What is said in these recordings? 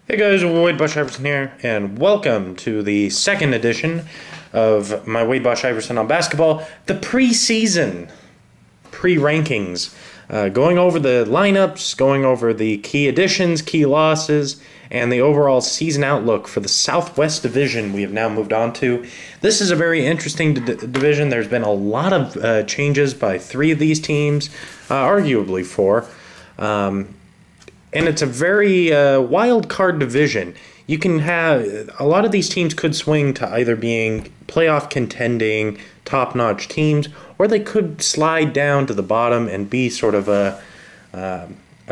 Hey guys, Wadeboshiverson here, and welcome to the second edition of my Wadeboshiverson on basketball, the preseason, pre-rankings, going over the lineups, going over the key additions, key losses, and the overall season outlook for the Southwest Division we have now moved on to. This is a very interesting division. There's been a lot of changes by three of these teams, arguably four. And it's a very wild card division. You can have a lot of these teams could swing to either being playoff contending, top-notch teams, or they could slide down to the bottom and be sort of a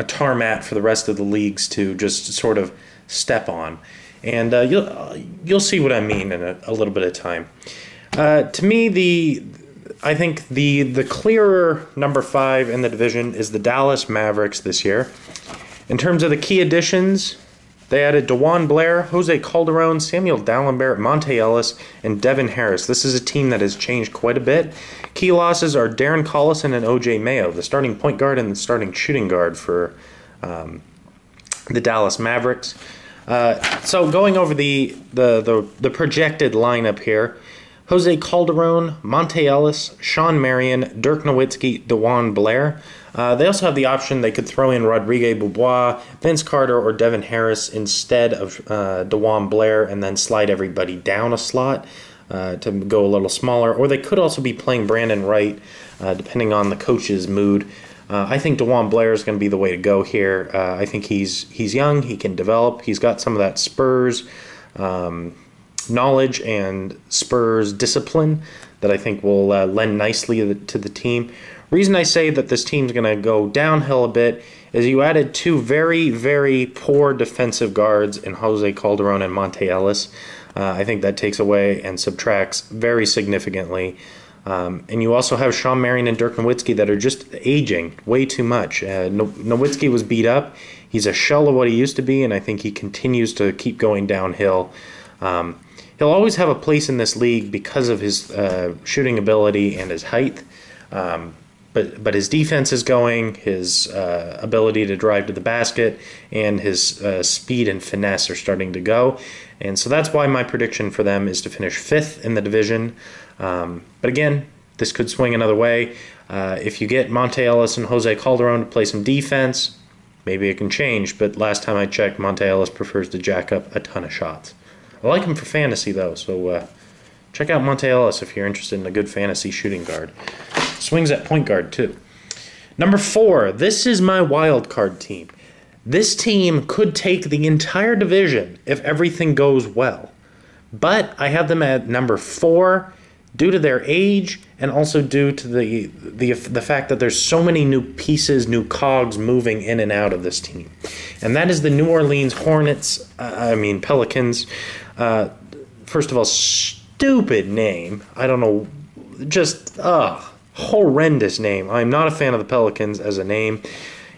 tarmac for the rest of the leagues to just sort of step on. And you'll see what I mean in a little bit of time. To me, I think the clearer number 5 in the division is the Dallas Mavericks this year. In terms of the key additions, they added DeJuan Blair, Jose Calderon, Samuel Dalembert, Monte Ellis, and Devin Harris. This is a team that has changed quite a bit. Key losses are Darren Collison and O.J. Mayo, the starting point guard and the starting shooting guard for the Dallas Mavericks. So going over the projected lineup here, Jose Calderon, Monte Ellis, Sean Marion, Dirk Nowitzki, DeJuan Blair. They also have the option they could throw in Rodrigue Beaubois, Vince Carter, or Devin Harris instead of DeJuan Blair and then slide everybody down a slot to go a little smaller. Or they could also be playing Brandon Wright depending on the coach's mood. I think DeJuan Blair is going to be the way to go here. I think he's young, he can develop, he's got some of that Spurs knowledge and Spurs discipline that I think will lend nicely to the team. Reason I say that this team's going to go downhill a bit is you added two very, very poor defensive guards in Jose Calderon and Monte Ellis. I think that takes away and subtracts very significantly. And you also have Sean Marion and Dirk Nowitzki that are just aging way too much. Nowitzki was beat up. He's a shell of what he used to be, and I think he continues to keep going downhill. He'll always have a place in this league because of his shooting ability and his height. But his defense is going, his ability to drive to the basket, and his speed and finesse are starting to go. And so that's why my prediction for them is to finish 5th in the division. But again, this could swing another way. If you get Monte Ellis and Jose Calderon to play some defense, maybe it can change. But last time I checked, Monte Ellis prefers to jack up a ton of shots. I like him for fantasy, though, so check out Monte Ellis if you're interested in a good fantasy shooting guard. Swings at point guard, too. Number 4, this is my wild card team. This team could take the entire division if everything goes well. But I have them at number 4 due to their age and also due to the fact that there's so many new pieces, new cogs moving in and out of this team. And that is the New Orleans Hornets, Pelicans. First of all, stupid name. I don't know, just, horrendous name. I'm not a fan of the Pelicans as a name.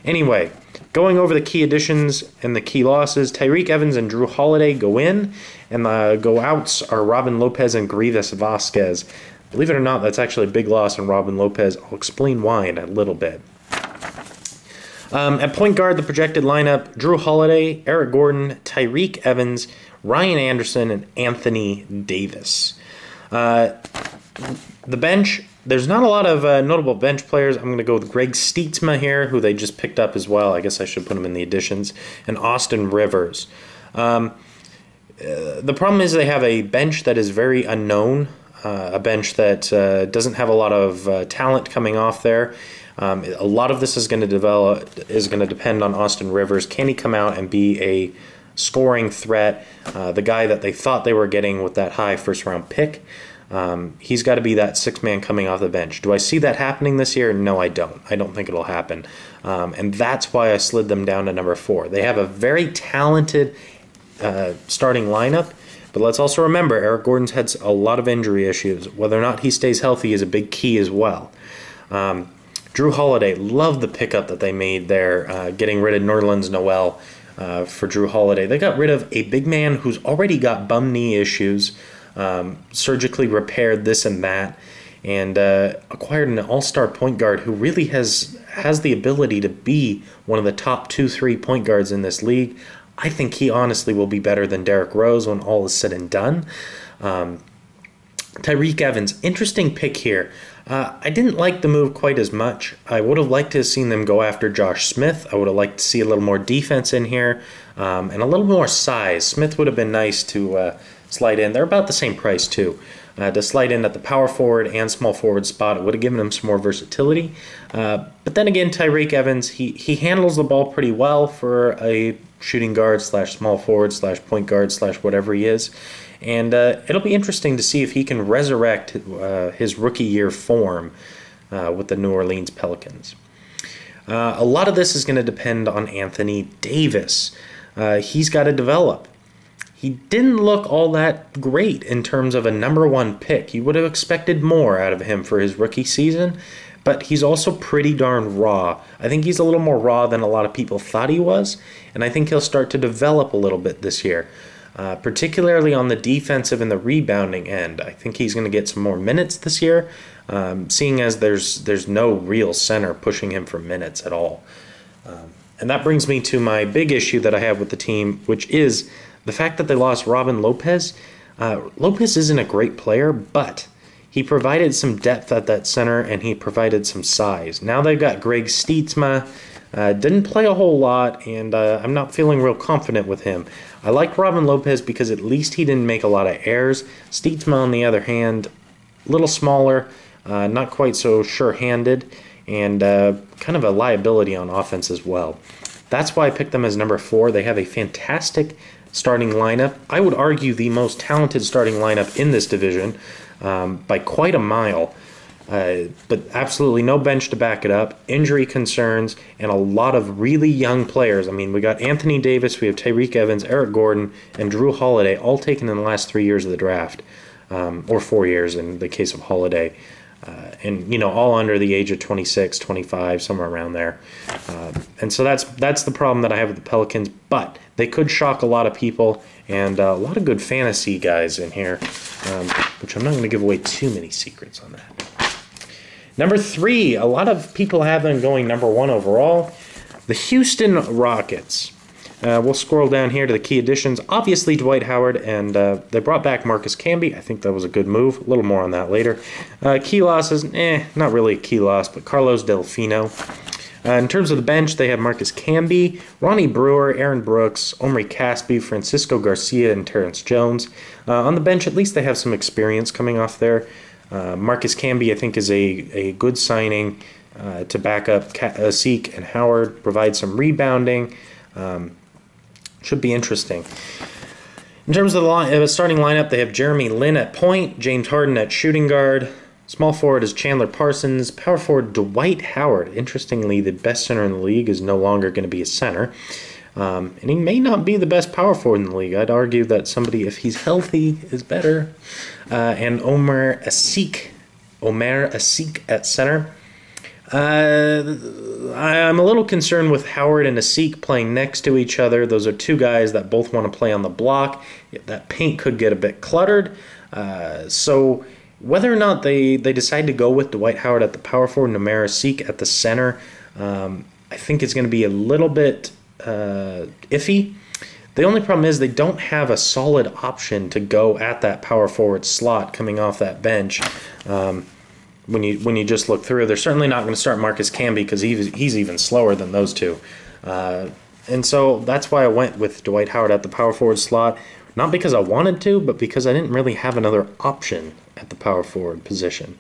Anyway, going over the key additions and the key losses, Tyreke Evans and Drew Holiday go in, and the go-outs are Robin Lopez and Grievous Vasquez. Believe it or not, that's actually a big loss in Robin Lopez. I'll explain why in a little bit. At point guard, the projected lineup, Drew Holiday, Eric Gordon, Tyreke Evans, Ryan Anderson, and Anthony Davis. The bench, there's not a lot of notable bench players. I'm going to go with Greg Stietsma here, who they just picked up as well. I guess I should put him in the additions. And Austin Rivers. The problem is they have a bench that is very unknown, a bench that doesn't have a lot of talent coming off there. A lot of this is going to depend on Austin Rivers. Can he come out and be a scoring threat, the guy that they thought they were getting with that high first-round pick? He's got to be that sixth man coming off the bench. Do I see that happening this year? No, I don't. I don't think it'll happen. And that's why I slid them down to number 4. They have a very talented starting lineup, but let's also remember Eric Gordon's had a lot of injury issues. Whether or not he stays healthy is a big key as well. Drew Holiday, love the pickup that they made there, getting rid of Nerlens Noel for Drew Holiday. They got rid of a big man who's already got bum knee issues, surgically repaired this and that, and acquired an all-star point guard who really has the ability to be one of the top 2-3 point guards in this league. I think he honestly will be better than Derrick Rose when all is said and done. Tyreke Evans, interesting pick here. I didn't like the move quite as much. I would have liked to have seen them go after Josh Smith. I would have liked to see a little more defense in here and a little more size. Smith would have been nice to slide in. They're about the same price too. To slide in at the power forward and small forward spot, it would have given him some more versatility. But then again, Tyreke Evans, he handles the ball pretty well for a shooting guard / small forward / point guard / whatever he is. And it'll be interesting to see if he can resurrect his rookie year form with the New Orleans Pelicans. A lot of this is going to depend on Anthony Davis. He's got to develop. He didn't look all that great in terms of a #1 pick. You would have expected more out of him for his rookie season, but he's also pretty darn raw. I think he's a little more raw than a lot of people thought he was, and I think he'll start to develop a little bit this year. Particularly on the defensive and the rebounding end. I think he's going to get some more minutes this year, seeing as there's no real center pushing him for minutes at all. And that brings me to my big issue that I have with the team, which is the fact that they lost Robin Lopez. Lopez isn't a great player, but he provided some depth at that center, and he provided some size. Now they've got Greg Stietsma. Didn't play a whole lot, and I'm not feeling real confident with him. I like Robin Lopez because at least he didn't make a lot of errors. Stietsma, on the other hand, a little smaller, not quite so sure-handed, and kind of a liability on offense as well. That's why I picked them as #4. They have a fantastic starting lineup. I would argue the most talented starting lineup in this division by quite a mile. But absolutely no bench to back it up, injury concerns, and a lot of really young players. I mean, we got Anthony Davis, we have Tyreke Evans, Eric Gordon, and Drew Holiday, all taken in the last 3 years of the draft, or 4 years in the case of Holiday. And, all under the age of 26, 25, somewhere around there. And so that's the problem that I have with the Pelicans, but they could shock a lot of people, and a lot of good fantasy guys in here, which I'm not going to give away too many secrets on that. #3, a lot of people have them going #1 overall. The Houston Rockets. We'll scroll down here to the key additions. Obviously, Dwight Howard, and they brought back Marcus Camby. I think that was a good move. A little more on that later. Key losses, not really a key loss, but Carlos Delfino. In terms of the bench, they have Marcus Camby, Ronnie Brewer, Aaron Brooks, Omri Caspi, Francisco Garcia, and Terrence Jones. On the bench, at least they have some experience coming off there. Marcus Camby, I think, is a good signing to back up Zeke and Howard, provide some rebounding. Should be interesting. In terms of the starting lineup, they have Jeremy Lin at point, James Harden at shooting guard. Small forward is Chandler Parsons. Power forward, Dwight Howard. Interestingly, the best center in the league is no longer going to be a center. And he may not be the best power forward in the league. I'd argue that somebody, if he's healthy, is better. And Omer Asik at center. I'm a little concerned with Howard and Asik playing next to each other. Those are two guys that both want to play on the block. That paint could get a bit cluttered. So whether or not they decide to go with Dwight Howard at the power forward and Omer Asik at the center, I think it's going to be a little bit iffy. The only problem is they don't have a solid option to go at that power forward slot coming off that bench. When you just look through, they're certainly not going to start Marcus Camby because he's even slower than those two. And so that's why I went with Dwight Howard at the power forward slot. Not because I wanted to, but because I didn't really have another option at the power forward position.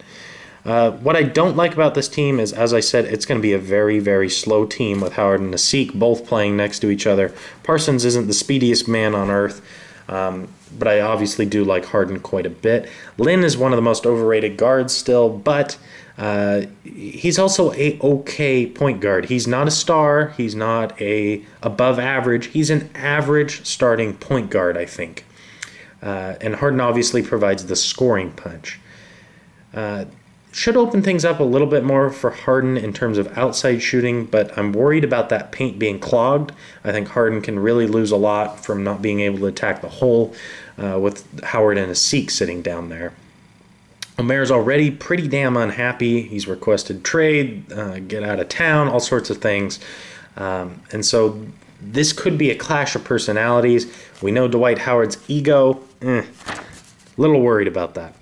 What I don't like about this team is, as I said, it's going to be a very, very slow team with Howard and Asik both playing next to each other. Parsons isn't the speediest man on earth, but I obviously do like Harden quite a bit. Lin is one of the most overrated guards still, but he's also a okay point guard. He's not a star. He's not a above average. He's an average starting point guard, I think. And Harden obviously provides the scoring punch. Should open things up a little bit more for Harden in terms of outside shooting, but I'm worried about that paint being clogged. I think Harden can really lose a lot from not being able to attack the hole with Howard and Asik sitting down there. Omer's already pretty damn unhappy. He's requested trade, get out of town, all sorts of things. And so This could be a clash of personalities. We know Dwight Howard's ego. Little worried about that.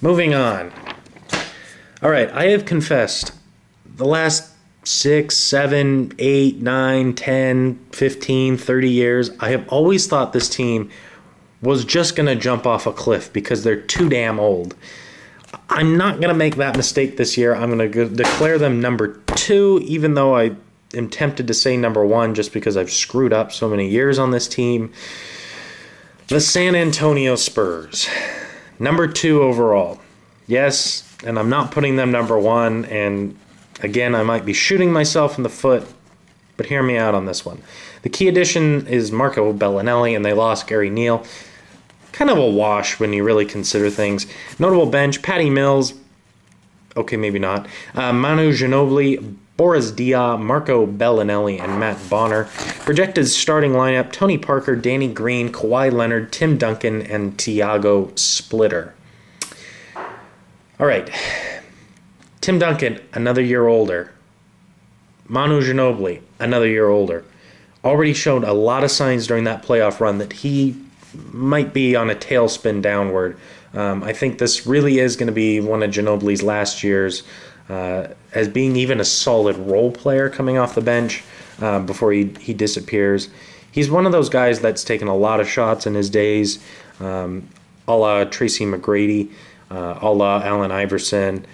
Moving on. All right, I have confessed the last 6, 7, 8, 9, 10, 15, 30 years, I have always thought this team was just going to jump off a cliff because they're too damn old. I'm not going to make that mistake this year. I'm going to declare them number 2, even though I am tempted to say number 1 just because I've screwed up so many years on this team. The San Antonio Spurs. Number 2 overall. Yes, and I'm not putting them number 1, and again, I might be shooting myself in the foot, but hear me out on this one. The key addition is Marco Bellinelli, and they lost Gary Neal. Kind of a wash when you really consider things. Notable bench, Patty Mills. Okay, maybe not. Manu Ginobili, Boris Dia, Marco Bellinelli, and Matt Bonner. Projected starting lineup, Tony Parker, Danny Green, Kawhi Leonard, Tim Duncan, and Tiago Splitter. All right. Tim Duncan, another year older. Manu Ginobili, another year older. Already showed a lot of signs during that playoff run that he might be on a tailspin downward. I think this really is going to be one of Ginobili's last years as being even a solid role player coming off the bench before he disappears. He's one of those guys that's taken a lot of shots in his days, a la Tracy McGrady, a la Allen Iverson.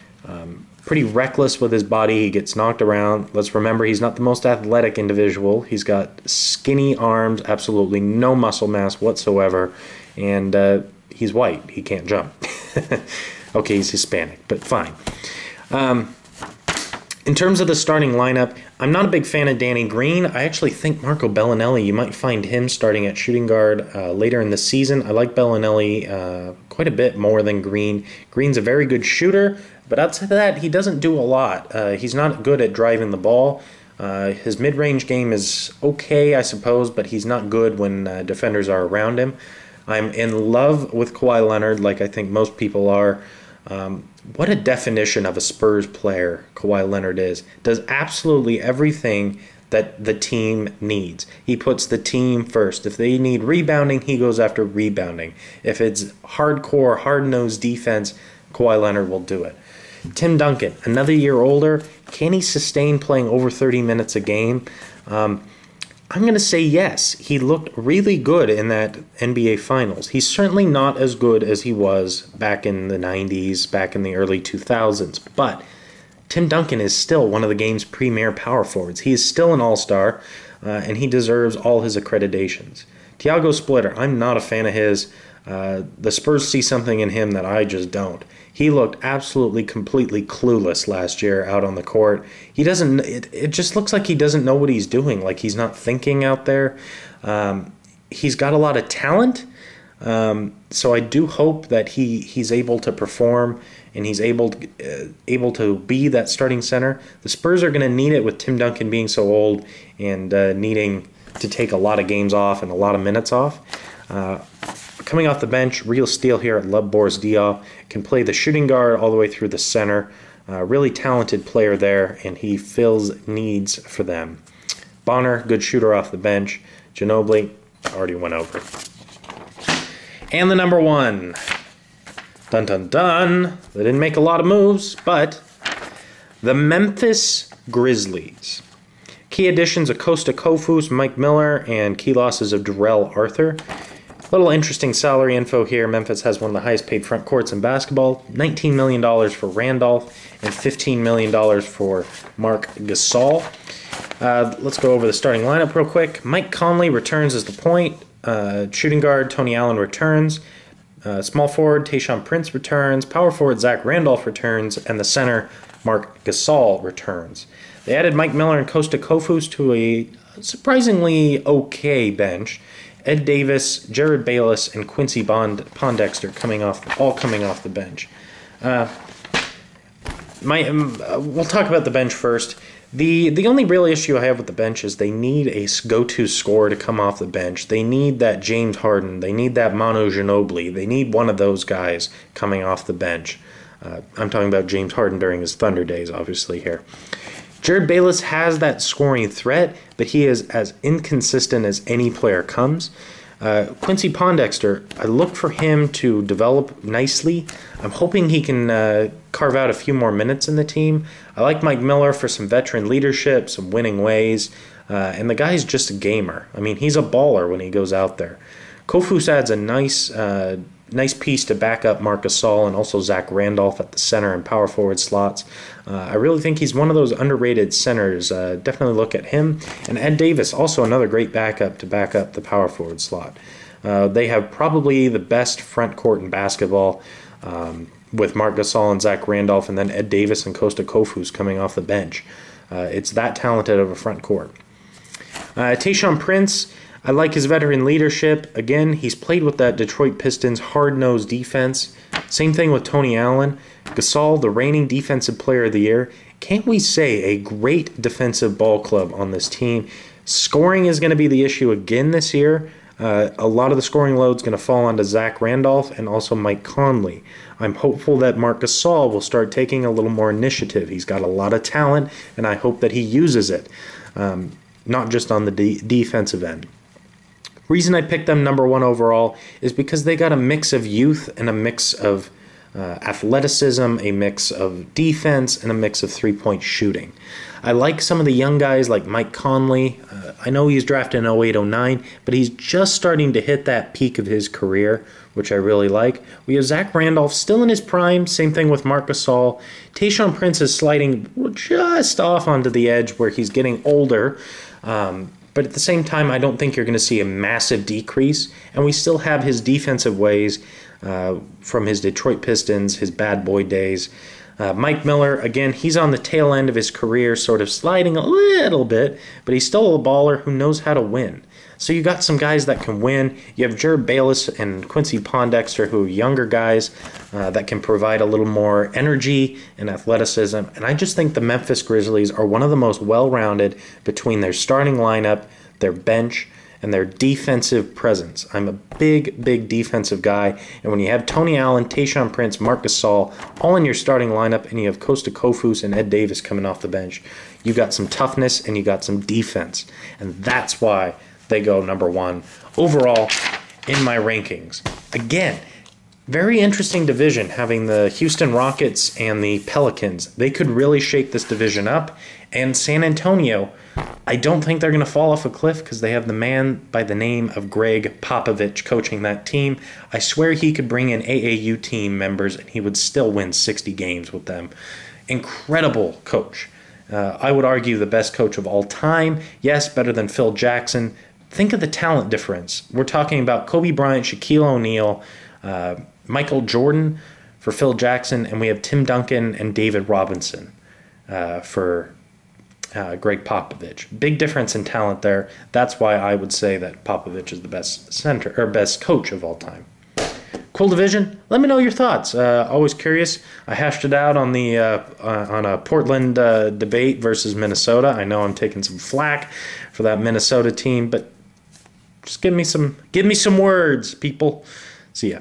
Pretty reckless with his body. He gets knocked around. Let's remember he's not the most athletic individual. He's got skinny arms, absolutely no muscle mass whatsoever, and he's white. He can't jump. Okay, he's Hispanic, but fine. In terms of the starting lineup, I'm not a big fan of Danny Green. I actually think Marco Bellinelli, you might find him starting at shooting guard later in the season. I like Bellinelli quite a bit more than Green. Green's a very good shooter, but outside of that, he doesn't do a lot. He's not good at driving the ball. His mid-range game is okay, I suppose, but he's not good when defenders are around him. I'm in love with Kawhi Leonard, like I think most people are. What a definition of a Spurs player Kawhi Leonard is. Does absolutely everything that the team needs. He puts the team first. If they need rebounding, he goes after rebounding. If it's hardcore, hard-nosed defense, Kawhi Leonard will do it. Tim Duncan, another year older. Can he sustain playing over 30 minutes a game? I'm going to say yes. He looked really good in that NBA Finals. He's certainly not as good as he was back in the 90s, back in the early 2000s, but Tim Duncan is still one of the game's premier power forwards. He is still an all-star, and he deserves all his accreditations. Tiago Splitter, I'm not a fan of his. The Spurs see something in him that I just don't. He looked absolutely, completely clueless last year out on the court. He doesn't. It just looks like he doesn't know what he's doing. Like he's not thinking out there. He's got a lot of talent, so I do hope that he's able to perform and he's able to be that starting center. The Spurs are going to need it with Tim Duncan being so old and needing to take a lot of games off and a lot of minutes off. Coming off the bench, real steal here at Love Boris Diaw. Can play the shooting guard all the way through the center. Really talented player there, and he fills needs for them. Bonner, good shooter off the bench. Ginobili, already went over. And the number 1. Dun dun dun. They didn't make a lot of moves, but the Memphis Grizzlies. Key additions of Costa Kofus, Mike Miller, and key losses of Darrell Arthur. Little interesting salary info here. Memphis has one of the highest paid front courts in basketball. $19 million for Randolph and $15 million for Marc Gasol. Let's go over the starting lineup real quick. Mike Conley returns as the point. Shooting guard, Tony Allen returns. Small forward, Tayshaun Prince returns. Power forward, Zach Randolph returns. And the center, Marc Gasol returns. They added Mike Miller and Costa Kofus to a surprisingly okay bench. Ed Davis, Jared Bayless, and Quincy Pondexter all coming off the bench. We'll talk about the bench first. The only real issue I have with the bench is they need a go-to scorer to come off the bench. They need that James Harden. They need that Manu Ginobili. They need one of those guys coming off the bench. I'm talking about James Harden during his Thunder days, obviously, here. Jared Bayless has that scoring threat, but he is as inconsistent as any player comes. Quincy Pondexter, I look for him to develop nicely. I'm hoping he can carve out a few more minutes in the team. I like Mike Miller for some veteran leadership, some winning ways, and the guy's just a gamer. I mean, he's a baller when he goes out there. Kofus adds a nice piece to back up Marc Gasol and also Zach Randolph at the center and power forward slots. I really think he's one of those underrated centers. Definitely look at him. And Ed Davis, also another great backup to back up the power forward slot. They have probably the best front court in basketball with Marc Gasol and Zach Randolph, and then Ed Davis and Kosta Kofus coming off the bench. It's that talented of a front court. Tayshaun Prince, I like his veteran leadership. Again, he's played with that Detroit Pistons hard-nosed defense. Same thing with Tony Allen. Gasol, the reigning defensive player of the year. Can't we say a great defensive ball club on this team? Scoring is going to be the issue again this year. A lot of the scoring load is going to fall onto Zach Randolph and also Mike Conley. I'm hopeful that Marc Gasol will start taking a little more initiative. He's got a lot of talent, and I hope that he uses it, not just on the defensive end. Reason I picked them number 1 overall is because they got a mix of youth and a mix of athleticism, a mix of defense, and a mix of three-point shooting. I like some of the young guys like Mike Conley. I know he's drafted in 08-09, but he's just starting to hit that peak of his career, which I really like. We have Zach Randolph still in his prime, same thing with Marc Gasol. Tayshaun Prince is sliding just off onto the edge where he's getting older, but at the same time, I don't think you're going to see a massive decrease, and we still have his defensive ways from his Detroit Pistons, his bad boy days. Mike Miller, again, he's on the tail end of his career, sort of sliding a little bit, but he's still a baller who knows how to win. So you got some guys that can win. You have Jared Bayless and Quincy Pondexter, who are younger guys that can provide a little more energy and athleticism. And I just think the Memphis Grizzlies are one of the most well-rounded between their starting lineup, their bench, and their defensive presence. I'm a big defensive guy, and when you have Tony Allen, Tayshaun Prince, Marc Gasol all in your starting lineup, and you have Kosta Kofus and Ed Davis coming off the bench, you got some toughness and you got some defense, and that's why they go number 1 overall in my rankings. Again, very interesting division, having the Houston Rockets and the Pelicans. They could really shake this division up. And San Antonio, I don't think they're going to fall off a cliff because they have the man by the name of Greg Popovich coaching that team. I swear he could bring in AAU team members and he would still win 60 games with them. Incredible coach. I would argue the best coach of all time. Yes, better than Phil Jackson. Think of the talent difference. We're talking about Kobe Bryant, Shaquille O'Neal, Michael Jordan for Phil Jackson, and we have Tim Duncan and David Robinson for Greg Popovich. Big difference in talent there. That's why I would say that Popovich is the best center or best coach of all time. Cool division. Let me know your thoughts. Always curious. I hashed it out on the on a Portland debate versus Minnesota. I know I'm taking some flack for that Minnesota team, but just give me some words, people. See ya.